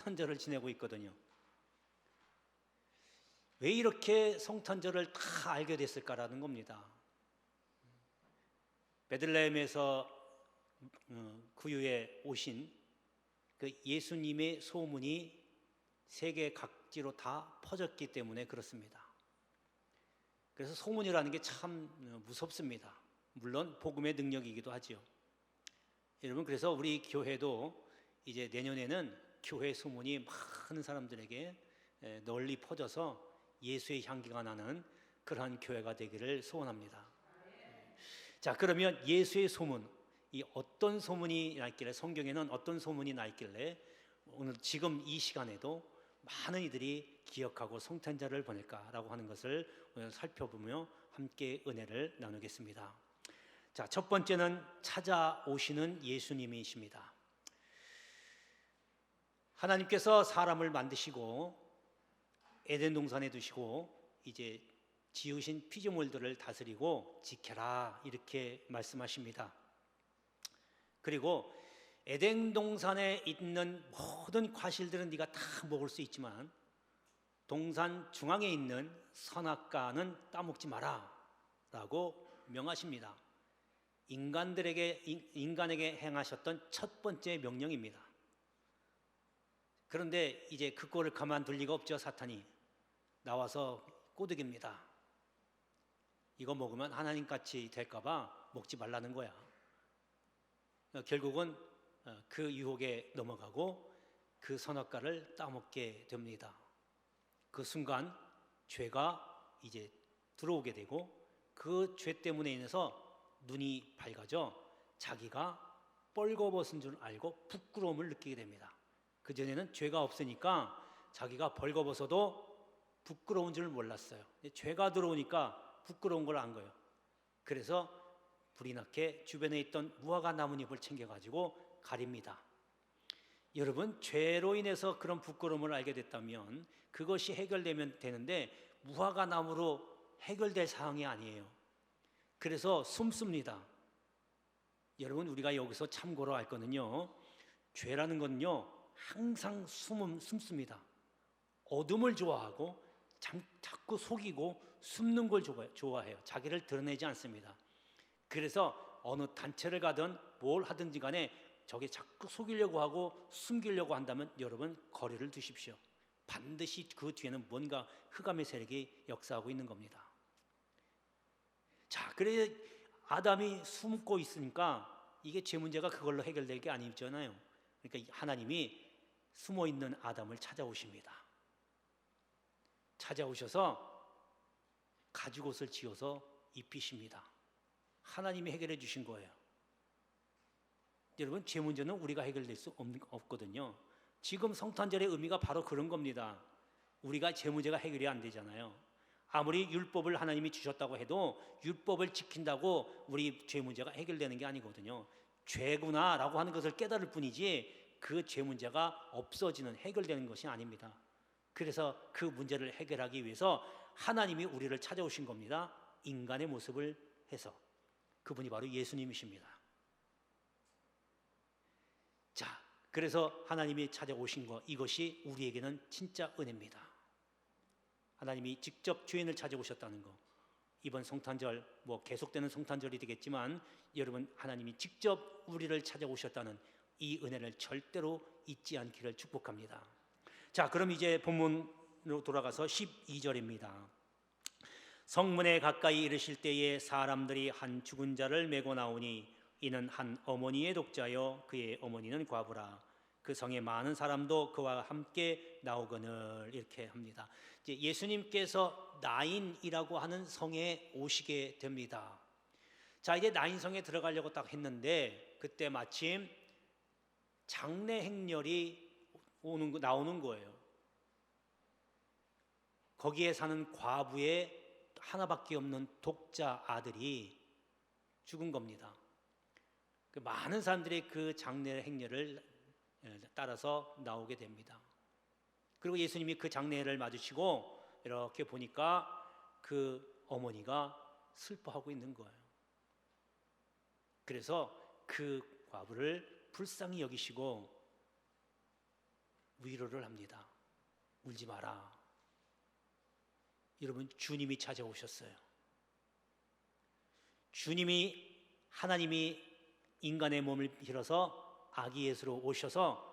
성탄절을 지내고 있거든요. 왜 이렇게 성탄절을 다 알게 됐을까라는 겁니다. 베들레헴에서 구유에 오신 그 예수님의 소문이 세계 각지로 다 퍼졌기 때문에 그렇습니다. 그래서 소문이라는 게 참 무섭습니다. 물론 복음의 능력이기도 하죠. 여러분, 그래서 우리 교회도 이제 내년에는 교회 소문이 많은 사람들에게 널리 퍼져서 예수의 향기가 나는 그러한 교회가 되기를 소원합니다. 자, 그러면 예수의 소문, 이 어떤 소문이 나 있길래, 성경에는 어떤 소문이 나 있길래 오늘 지금 이 시간에도 많은 이들이 기억하고 성탄절을 보낼까라고 하는 것을 오늘 살펴보며 함께 은혜를 나누겠습니다. 자, 첫 번째는 찾아오시는 예수님이십니다. 하나님께서 사람을 만드시고 에덴 동산에 두시고 이제 지으신 피조물들을 다스리고 지켜라 이렇게 말씀하십니다. 그리고 에덴 동산에 있는 모든 과실들은 네가 다 먹을 수 있지만 동산 중앙에 있는 선악과는 따먹지 마라 라고 명하십니다. 인간에게 행하셨던 첫 번째 명령입니다. 그런데 이제 그 꼴을 가만둘 리가 없죠. 사탄이 나와서 꼬드깁니다. 이거 먹으면 하나님같이 될까봐 먹지 말라는 거야. 결국은 그 유혹에 넘어가고 그 선악과를 따먹게 됩니다. 그 순간 죄가 이제 들어오게 되고 그 죄 때문에 인해서 눈이 밝아져 자기가 벌거벗은 줄 알고 부끄러움을 느끼게 됩니다. 그전에는 죄가 없으니까 자기가 벌거벗어도 부끄러운 줄 몰랐어요. 죄가 들어오니까 부끄러운 걸 안 거예요. 그래서 불이 나게 주변에 있던 무화과 나뭇잎을 챙겨가지고 가립니다. 여러분, 죄로 인해서 그런 부끄러움을 알게 됐다면 그것이 해결되면 되는데 무화과 나무로 해결될 사항이 아니에요. 그래서 숨습니다. 여러분, 우리가 여기서 참고로 알 거는요, 죄라는 건요 항상 숨습니다. 어둠을 좋아하고 자꾸 속이고 숨는 걸 좋아해요. 자기를 드러내지 않습니다. 그래서 어느 단체를 가든 뭘 하든지 간에 저게 자꾸 속이려고 하고 숨기려고 한다면 여러분 거리를 두십시오. 반드시 그 뒤에는 뭔가 흑암의 세력이 역사하고 있는 겁니다. 자, 그래 아담이 숨고 있으니까 이게 죄 문제가 그걸로 해결될 게 아니잖아요. 그러니까 하나님이 숨어 있는 아담을 찾아오십니다. 찾아오셔서 가죽옷을 지어서 입히십니다. 하나님이 해결해 주신 거예요. 여러분, 죄 문제는 우리가 해결될 수 없거든요. 지금 성탄절의 의미가 바로 그런 겁니다. 우리가 죄 문제가 해결이 안 되잖아요. 아무리 율법을 하나님이 주셨다고 해도 율법을 지킨다고 우리 죄 문제가 해결되는 게 아니거든요. 죄구나라고 하는 것을 깨달을 뿐이지 그 죄 문제가 없어지는, 해결되는 것이 아닙니다. 그래서 그 문제를 해결하기 위해서 하나님이 우리를 찾아오신 겁니다. 인간의 모습을 해서. 그분이 바로 예수님이십니다. 자, 그래서 하나님이 찾아오신 것, 이것이 우리에게는 진짜 은혜입니다. 하나님이 직접 죄인을 찾아오셨다는 것, 이번 성탄절 계속되는 성탄절이 되겠지만 여러분, 하나님이 직접 우리를 찾아오셨다는 이 은혜를 절대로 잊지 않기를 축복합니다. 자, 그럼 이제 본문으로 돌아가서 12절입니다. 성문에 가까이 이르실 때에 사람들이 한 죽은 자를 메고 나오니 이는 한 어머니의 독자요 그의 어머니는 과부라. 그 성에 많은 사람도 그와 함께 나오거늘. 이렇게 합니다. 이제 예수님께서 나인이라고 하는 성에 오시게 됩니다. 자, 이제 나인성에 들어가려고 딱 했는데 그때 마침 장례 행렬이 나오는 거예요. 거기에 사는 과부의 하나밖에 없는 독자 아들이 죽은 겁니다. 많은 사람들이 그 장례 행렬을 따라서 나오게 됩니다. 그리고 예수님이 그 장례를 마주치고 이렇게 보니까 그 어머니가 슬퍼하고 있는 거예요. 그래서 그 과부를 불쌍히 여기시고 위로를 합니다. 울지 마라. 여러분, 주님이 찾아오셨어요. 하나님이 인간의 몸을 빌어서 아기 예수로 오셔서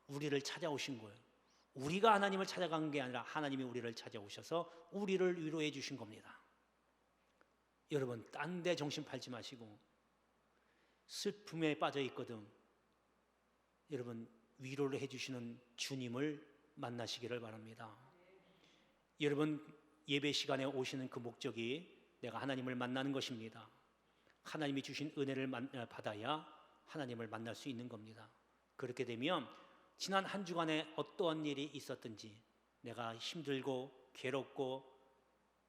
우리를 찾아오신 거예요. 우리가 하나님을 찾아간 게 아니라 하나님이 우리를 찾아오셔서 우리를 위로해 주신 겁니다. 여러분, 딴 데 정신 팔지 마시고 슬픔에 빠져 있거든 여러분, 위로를 해주시는 주님을 만나시기를 바랍니다. 여러분, 예배 시간에 오시는 그 목적이 내가 하나님을 만나는 것입니다. 하나님이 주신 은혜를 받아야 하나님을 만날 수 있는 겁니다. 그렇게 되면 지난 한 주간에 어떠한 일이 있었든지 내가 힘들고 괴롭고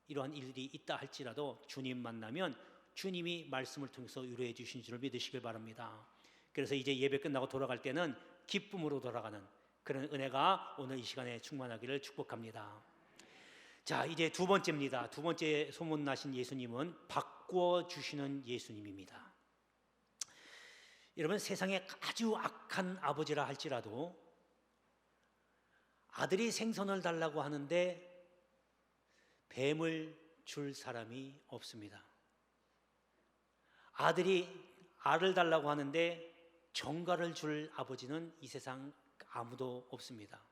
이러한 일이 있다 할지라도 주님 만나면 주님이 말씀을 통해서 위로해 주신 줄을 믿으시길 바랍니다. 그래서 이제 예배 끝나고 돌아갈 때는 기쁨으로 돌아가는 그런 은혜가 오늘 이 시간에 충만하기를 축복합니다. 자, 이제 두 번째입니다. 두 번째 소문나신 예수님은 바꾸어 주시는 예수님입니다. 여러분, 세상에 아주 악한 아버지라 할지라도 아들이 생선을 달라고 하는데 뱀을 줄 사람이 없습니다. 아들이 알을 달라고 하는데 정갈을 줄 아버지는 이 세상 아무도 없습니다.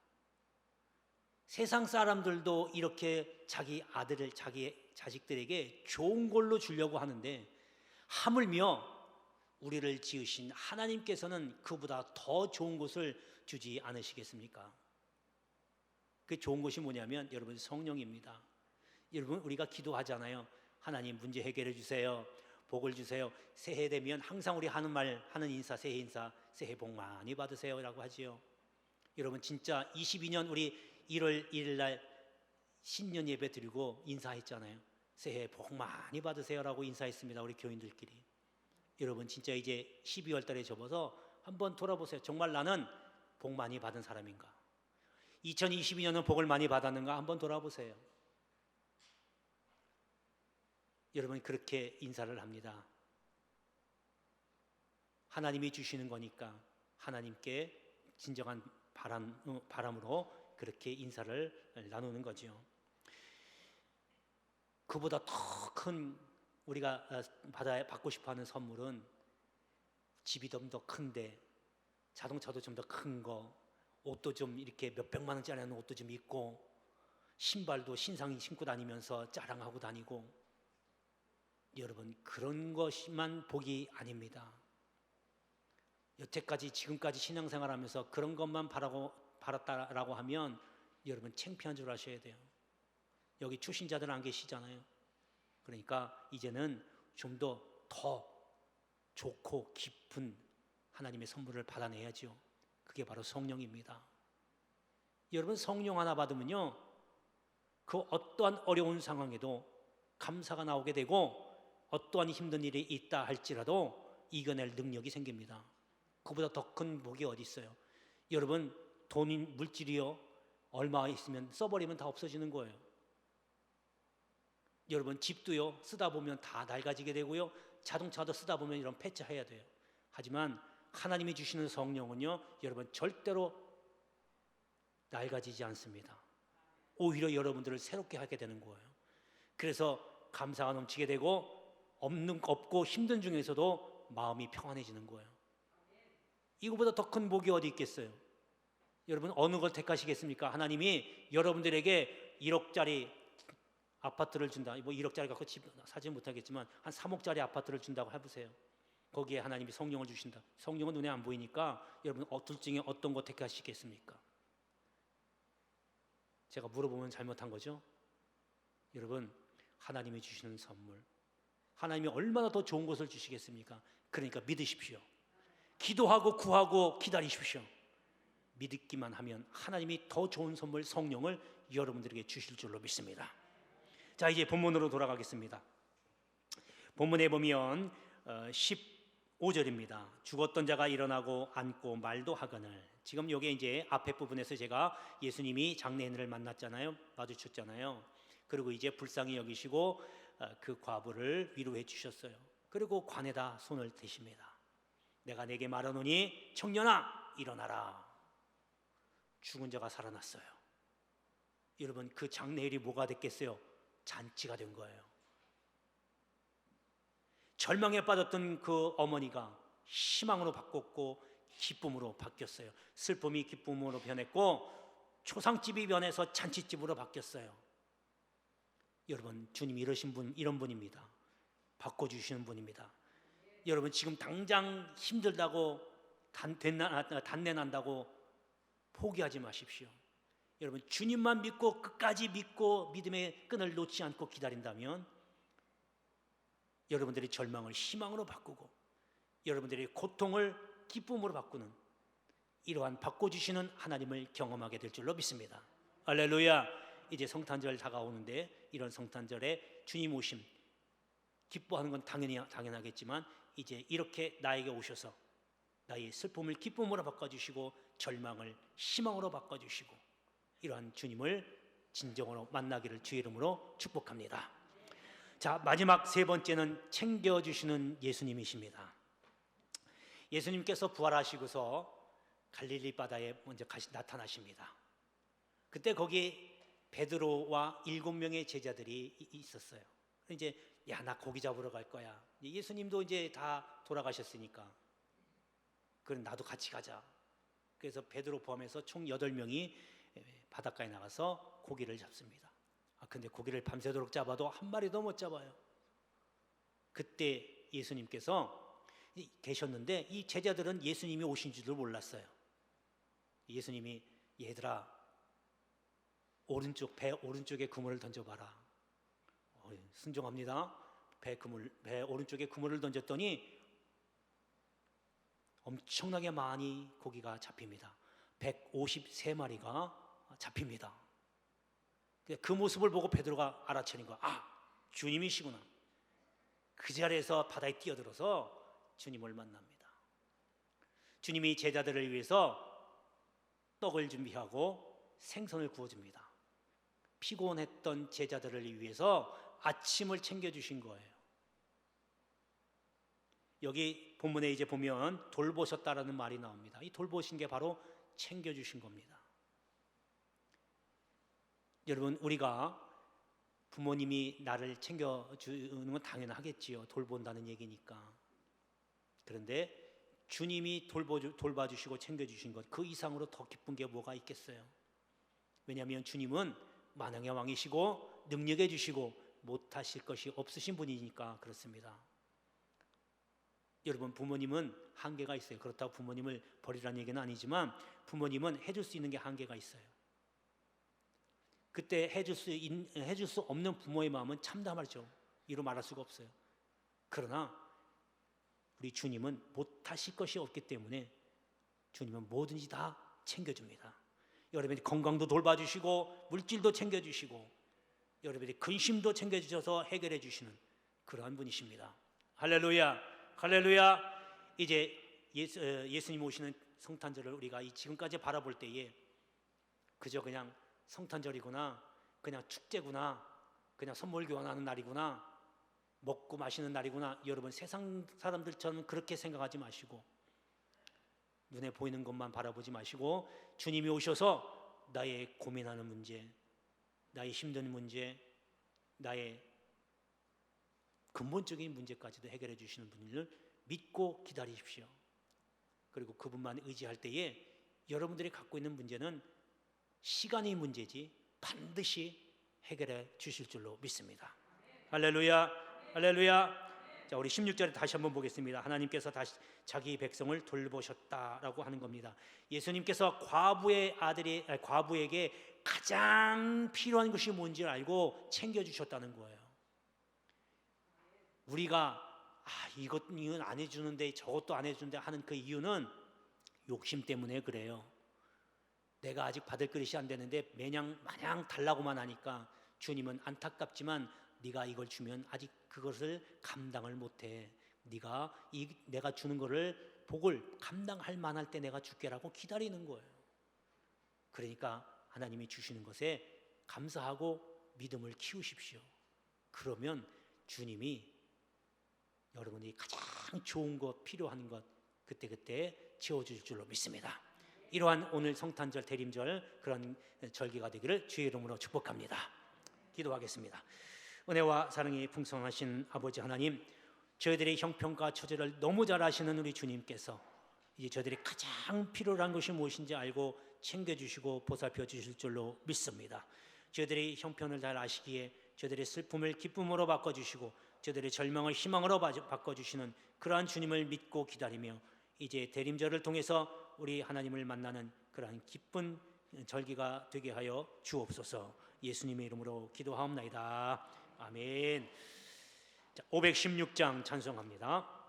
세상 사람들도 이렇게 자기 아들을 자기 자식들에게 좋은 걸로 주려고 하는데 하물며 우리를 지으신 하나님께서는 그보다 더 좋은 것을 주지 않으시겠습니까? 그 좋은 것이 뭐냐면 여러분, 성령입니다. 여러분, 우리가 기도하잖아요. 하나님 문제 해결해 주세요. 복을 주세요. 새해 되면 항상 우리 하는 인사, 새해 인사, 새해 복 많이 받으세요 라고 하지요. 여러분, 진짜 22년 우리 1월 1일 날 신년 예배 드리고 인사했잖아요. 새해 복 많이 받으세요 라고 인사했습니다. 우리 교인들끼리. 여러분, 진짜 이제 12월 달에 접어서 한번 돌아보세요. 정말 나는 복 많이 받은 사람인가? 2022년은 복을 많이 받았는가? 한번 돌아보세요. 여러분, 그렇게 인사를 합니다. 하나님이 주시는 거니까 하나님께 진정한 바람으로 그렇게 인사를 나누는 거죠. 그보다 더 큰 우리가 받고 싶어하는 선물은 집이 좀 더 큰데, 자동차도 좀 더 큰 거, 옷도 좀 이렇게 몇백만 원짜리 하는 옷도 좀 입고, 신발도 신상 신고 다니면서 자랑하고 다니고. 여러분, 그런 것만 복이 아닙니다. 여태까지 지금까지 신앙생활하면서 그런 것만 바랐다라고 하면 여러분, 창피한 줄 아셔야 돼요. 여기 출신자들은 안 계시잖아요. 그러니까 이제는 좀 더 좋고 깊은 하나님의 선물을 받아내야죠. 그게 바로 성령입니다. 여러분, 성령 하나 받으면요, 그 어떠한 어려운 상황에도 감사가 나오게 되고, 어떠한 힘든 일이 있다 할지라도 이겨낼 능력이 생깁니다. 그보다 더 큰 복이 어디 있어요? 여러분, 돈이 물질이요, 얼마 있으면 써버리면 다 없어지는 거예요. 여러분, 집도요, 쓰다 보면 다 낡아지게 되고요, 자동차도 쓰다 보면 이런 폐차해야 돼요. 하지만 하나님이 주시는 성령은요, 여러분, 절대로 낡아지지 않습니다. 오히려 여러분들을 새롭게 하게 되는 거예요. 그래서 감사가 넘치게 되고, 없고 힘든 중에서도 마음이 평안해지는 거예요. 이거보다 더 큰 복이 어디 있겠어요? 여러분, 어느 걸 택하시겠습니까? 하나님이 여러분들에게 1억짜리 아파트를 준다. 뭐 1억짜리 갖고 집 사지 못하겠지만 한 3억짜리 아파트를 준다고 해보세요. 거기에 하나님이 성령을 주신다. 성령은 눈에 안 보이니까 여러분, 둘 중에 어떤 거 택하시겠습니까? 제가 물어보면 잘못한 거죠? 여러분, 하나님이 주시는 선물, 하나님이 얼마나 더 좋은 것을 주시겠습니까? 그러니까 믿으십시오. 기도하고 구하고 기다리십시오. 믿기만 하면 하나님이 더 좋은 선물, 성령을 여러분들에게 주실 줄로 믿습니다. 자, 이제 본문으로 돌아가겠습니다. 본문에 보면 15절입니다. 죽었던 자가 일어나고 앉고 말도 하거늘. 지금 여기 이제 앞에 부분에서 제가 예수님이 장래인을 만났잖아요. 마주쳤잖아요. 그리고 이제 불쌍히 여기시고 그 과부를 위로해 주셨어요. 그리고 관에다 손을 대십니다. 내가 네게 말하노니 청년아, 일어나라. 죽은 자가 살아났어요. 여러분, 그 장례일이 뭐가 됐겠어요? 잔치가 된 거예요. 절망에 빠졌던 그 어머니가 희망으로 바꿨고 기쁨으로 바뀌었어요. 슬픔이 기쁨으로 변했고 초상집이 변해서 잔치집으로 바뀌었어요. 여러분, 주님이 이런 분입니다. 바꿔주시는 분입니다. 여러분, 지금 당장 힘들다고 단내 난다고 포기하지 마십시오. 여러분, 주님만 믿고 끝까지 믿고 믿음의 끈을 놓지 않고 기다린다면 여러분들의 절망을 희망으로 바꾸고 여러분들의 고통을 기쁨으로 바꾸는 이러한 바꿔주시는 하나님을 경험하게 될 줄로 믿습니다. 할렐루야. 이제 성탄절 다가오는데 이런 성탄절에 주님 오심 기뻐하는 건 당연하겠지만 이제 이렇게 나에게 오셔서 나의 슬픔을 기쁨으로 바꿔주시고 절망을 희망으로 바꿔주시고 이러한 주님을 진정으로 만나기를 주의 이름으로 축복합니다. 자, 마지막 세 번째는 챙겨주시는 예수님이십니다. 예수님께서 부활하시고서 갈릴리 바다에 먼저 나타나십니다. 그때 거기 베드로와 7명의 제자들이 있었어요. 이제 나 고기 잡으러 갈 거야. 예수님도 이제 다 돌아가셨으니까 그럼 나도 같이 가자. 그래서 베드로 포함해서 총 8명이 바닷가에 나가서 고기를 잡습니다. 근데 고기를 밤새도록 잡아도 한 마리도 못 잡아요. 그때 예수님께서 계셨는데 이 제자들은 예수님이 오신 줄도 몰랐어요. 예수님이 얘들아 배 오른쪽에 그물을 던져봐라. 순종합니다. 배 오른쪽에 그물을 던졌더니 엄청나게 많이 고기가 잡힙니다. 153마리가 잡힙니다. 그 모습을 보고 베드로가 알아채는 거야. 주님이시구나. 그 자리에서 바다에 뛰어들어서 주님을 만납니다. 주님이 제자들을 위해서 떡을 준비하고 생선을 구워줍니다. 피곤했던 제자들을 위해서 아침을 챙겨주신 거예요. 여기 본문에 이제 보면 돌보셨다라는 말이 나옵니다. 이 돌보신 게 바로 챙겨주신 겁니다. 여러분, 우리가 부모님이 나를 챙겨주는 건 당연하겠지요. 돌본다는 얘기니까. 그런데 주님이 돌봐주시고 챙겨주신 것, 그 이상으로 더 기쁜 게 뭐가 있겠어요? 왜냐하면 주님은 만왕의 왕이시고 능력해 주시고 못하실 것이 없으신 분이니까 그렇습니다. 여러분, 부모님은 한계가 있어요. 그렇다고 부모님을 버리라는 얘기는 아니지만 부모님은 해줄 수 있는 게 한계가 있어요. 그때 해줄 수 없는 부모의 마음은 참담하죠. 이루 말할 수가 없어요. 그러나 우리 주님은 못하실 것이 없기 때문에 주님은 뭐든지 다 챙겨줍니다. 여러분이 건강도 돌봐주시고 물질도 챙겨주시고 여러분이 근심도 챙겨주셔서 해결해 주시는 그러한 분이십니다. 할렐루야, 할렐루야. 이제 예수님 오시는 성탄절을 우리가 지금까지 바라볼 때에 그저 그냥 성탄절이구나, 그냥 축제구나, 그냥 선물 교환하는 날이구나, 먹고 마시는 날이구나, 여러분 세상 사람들처럼 그렇게 생각하지 마시고 눈에 보이는 것만 바라보지 마시고 주님이 오셔서 나의 고민하는 문제, 나의 힘든 문제, 나의 근본적인 문제까지도 해결해 주시는 분을 믿고 기다리십시오. 그리고 그분만 의지할 때에 여러분들이 갖고 있는 문제는 시간의 문제지 반드시 해결해 주실 줄로 믿습니다. 할렐루야, 할렐루야. 자, 우리 16절에 다시 한번 보겠습니다. 하나님께서 다시 자기 백성을 돌보셨다라고 하는 겁니다. 예수님께서 과부에게 가장 필요한 것이 뭔지 알고 챙겨주셨다는 거예요. 우리가 이건 안 해주는데 저것도 안 해주는데 하는 그 이유는 욕심 때문에 그래요. 내가 아직 받을 그릇이 안 되는데 마냥 달라고만 하니까 주님은 안타깝지만 네가 이걸 주면 아직 그것을 감당을 못해. 내가 주는 거를 복을 감당할 만할 때 내가 줄게라고 기다리는 거예요. 그러니까 하나님이 주시는 것에 감사하고 믿음을 키우십시오. 그러면 주님이 여러분이 가장 좋은 것, 필요한 것 그때그때 채워줄 줄로 믿습니다. 이러한 오늘 성탄절 대림절 그런 절기가 되기를 주의 이름으로 축복합니다. 기도하겠습니다. 은혜와 사랑이 풍성하신 아버지 하나님, 저희들의 형편과 처지를 너무 잘 아시는 우리 주님께서 이제 저희들이 가장 필요로 한 것이 무엇인지 알고 챙겨주시고 보살펴 주실 줄로 믿습니다. 저희들의 형편을 잘 아시기에 저희들의 슬픔을 기쁨으로 바꿔주시고 저희들의 절망을 희망으로 바꿔주시는 그러한 주님을 믿고 기다리며 이제 대림절을 통해서 우리 하나님을 만나는 그러한 기쁜 절기가 되게 하여 주옵소서. 예수님의 이름으로 기도하옵나이다. 아멘. 자, 516장 찬송합니다.